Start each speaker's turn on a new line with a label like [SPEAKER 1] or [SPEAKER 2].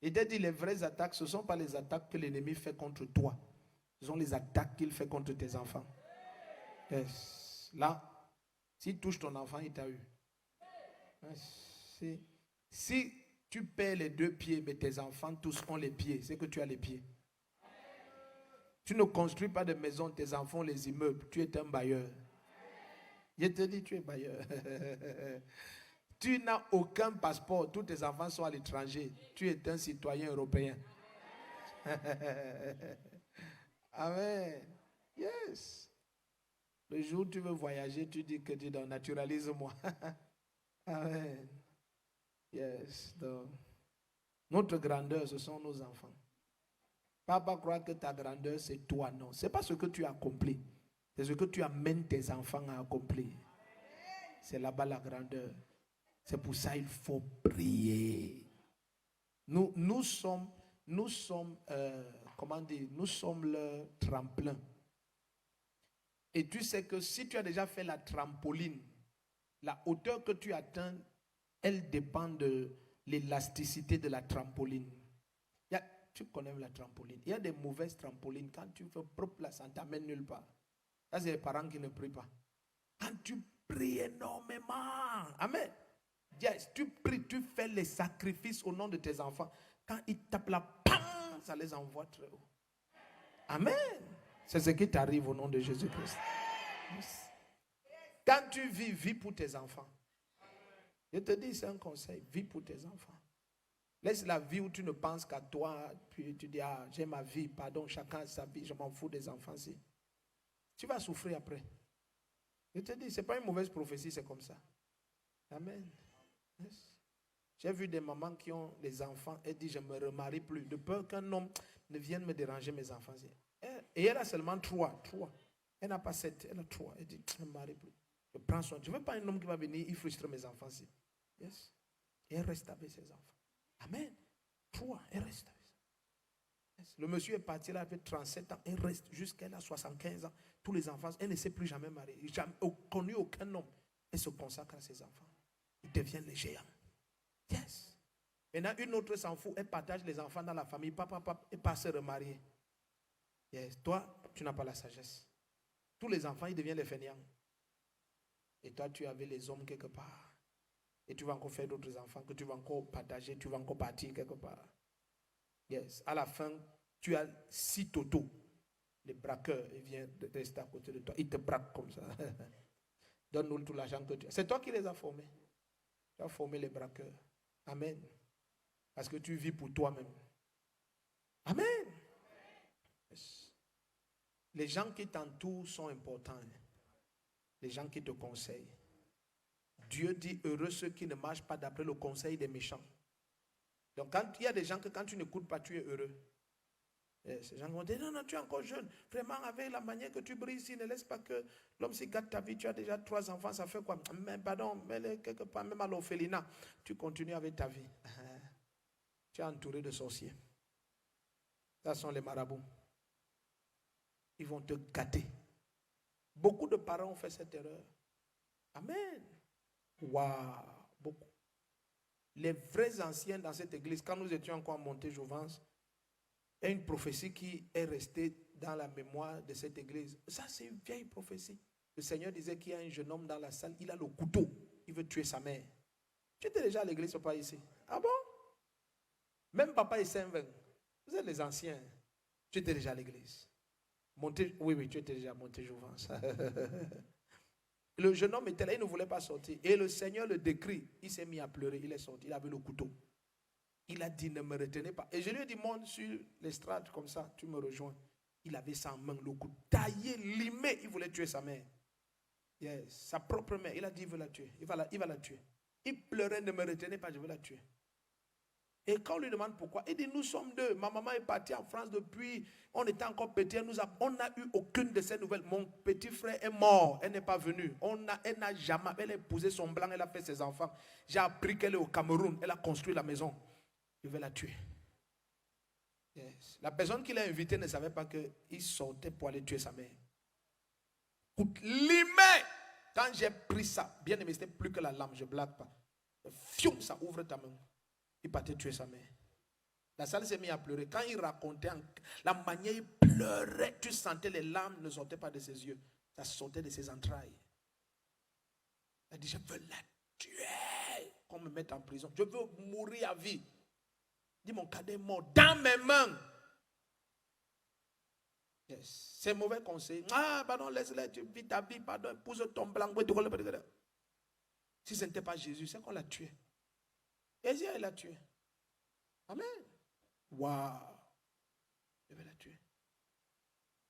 [SPEAKER 1] Il t'a dit les vraies attaques, ce ne sont pas les attaques que l'ennemi fait contre toi. Ce sont les attaques qu'il fait contre tes enfants. Yes. Là, s'il touche ton enfant, il t'a eu. Si tu perds les 2 pieds, mais tes enfants tous ont les pieds, c'est que tu as les pieds. Tu ne construis pas de maison, tes enfants ont les immeubles. Tu es un bailleur. Je te dis, tu es bailleur. Tu n'as aucun passeport. Tous tes enfants sont à l'étranger. Tu es un citoyen européen. Amen. Yes. Le jour où tu veux voyager, tu dis que tu es naturalise-moi. Amen. Yes. Donc, notre grandeur, ce sont nos enfants. Papa croit que ta grandeur, c'est toi. Non. Ce n'est pas ce que tu as accompli. C'est ce que tu amènes tes enfants à accomplir. C'est là-bas la grandeur. C'est pour ça qu'il faut prier. Nous sommes comment dire, nous sommes le tremplin. Et tu sais que si tu as déjà fait la trampoline, la hauteur que tu atteins, elle dépend de l'élasticité de la trampoline. Tu connais la trampoline. Il y a des mauvaises trampolines. Quand tu fais propre là, ça ne t'amène nulle part. Ça, c'est les parents qui ne prient pas. Quand tu pries énormément, amen. Yes, tu pries, tu fais les sacrifices au nom de tes enfants. Quand ils tapent la pam, ça les envoie très haut. Amen. C'est ce qui t'arrive au nom de Jésus-Christ. Yes. Quand tu vis, vis pour tes enfants. Je te dis, c'est un conseil, vis pour tes enfants. Laisse la vie où tu ne penses qu'à toi, puis tu dis, ah, j'ai ma vie, pardon, chacun a sa vie, je m'en fous des enfants. Tu vas souffrir après. Je te dis, ce n'est pas une mauvaise prophétie, c'est comme ça. Amen. Yes. J'ai vu des mamans qui ont des enfants et disent, je ne me remarie plus, de peur qu'un homme ne vienne me déranger mes enfants. Et elle a seulement 3. Elle n'a pas 7, elle a 3. Elle dit, je ne me marie plus. Je prends soin. Je ne veux pas un homme qui va venir, il frustre mes enfants. Yes. Et elle reste avec ses enfants. Amen. 3, elle reste avec ça. Yes. Le monsieur est parti là avec 37 ans, elle reste jusqu'à elle a 75 ans. Tous les enfants, elle ne s'est plus jamais mariée. Jamais connu aucun homme. Elle se consacre à ses enfants. Ils deviennent les géants. Yes. Maintenant, une autre s'en fout, elle partage les enfants dans la famille. Papa, et pas se remarier. Yes. Toi, tu n'as pas la sagesse. Tous les enfants, ils deviennent les fainéants. Et toi, tu avais les hommes quelque part. Et tu vas encore faire d'autres enfants que tu vas encore partager, tu vas encore partir quelque part. Yes. À la fin, tu as 6 totaux. Les braqueurs, ils viennent rester à côté de toi. Ils te braquent comme ça. Donne-nous tout l'argent que tu as. C'est toi qui les as formés. Tu as formé les braqueurs. Amen. Parce que tu vis pour toi-même. Amen. Yes. Les gens qui t'entourent sont importants. Les gens qui te conseillent. Dieu dit, heureux ceux qui ne marchent pas d'après le conseil des méchants. Donc, quand il y a des gens que quand tu n'écoutes pas, tu es heureux. Et ces gens vont dire, non, tu es encore jeune. Vraiment, avec la manière que tu brilles ici, ne laisse pas que l'homme s'y gâte ta vie. Tu as déjà 3 enfants, ça fait quoi? Mais pardon, mets-les quelque part, même à l'orphelinat. Tu continues avec ta vie. Tu es entouré de sorciers. Ça sont les marabouts. Ils vont te gâter. Beaucoup de parents ont fait cette erreur. Amen. Waouh, beaucoup. Les vrais anciens dans cette église, quand nous étions encore à Monté-Jouvence, il y a une prophétie qui est restée dans la mémoire de cette église. Ça, c'est une vieille prophétie. Le Seigneur disait qu'il y a un jeune homme dans la salle, il a le couteau, il veut tuer sa mère. Tu étais déjà à l'église, papa, ici? Ah bon? Même papa est Saint-20. Vous êtes les anciens. Tu étais déjà à l'église. Oui, tu étais déjà à Monté-Jouvence. Le jeune homme était là, il ne voulait pas sortir. Et le Seigneur le décrit. Il s'est mis à pleurer, il est sorti, il avait le couteau. Il a dit, ne me retenez pas. Et je lui ai dit, monte sur l'estrade comme ça, tu me rejoins. Il avait ça en main, le couteau taillé, limé, il voulait tuer sa mère. Yes. Sa propre mère, il a dit, il veut la tuer. Il va la tuer. Il pleurait, ne me retenez pas, je veux la tuer. Et quand on lui demande pourquoi, il dit, nous sommes 2. Ma maman est partie en France depuis, on était encore petit, on n'a eu aucune de ces nouvelles. Mon petit frère est mort, elle n'est pas venue. Elle n'a jamais, elle a épousé son blanc, elle a fait ses enfants. J'ai appris qu'elle est au Cameroun, elle a construit la maison. Je vais la tuer. Yes. La personne qui l'a invité ne savait pas qu'il sortait pour aller tuer sa mère. Limé. Quand j'ai pris ça, bien aimé, c'était plus que la lame, je ne blague pas. Fium, ça ouvre ta main. Il partait tuer sa mère. La salle s'est mise à pleurer. Quand il racontait, la manière il pleurait, tu sentais les larmes ne sortaient pas de ses yeux. Ça sortait de ses entrailles. Elle dit, je veux la tuer. Qu'on me mette en prison. Je veux mourir à vie. Il dit, mon cadet est mort dans mes mains. Yes. C'est mauvais conseil. Ah, pardon, laisse-le, tu vis ta vie, pardon, épouse ton blanc. Si ce n'était pas Jésus, c'est qu'on l'a tué. Et elle l'a tué. Amen. Waouh. Je vais la tuer.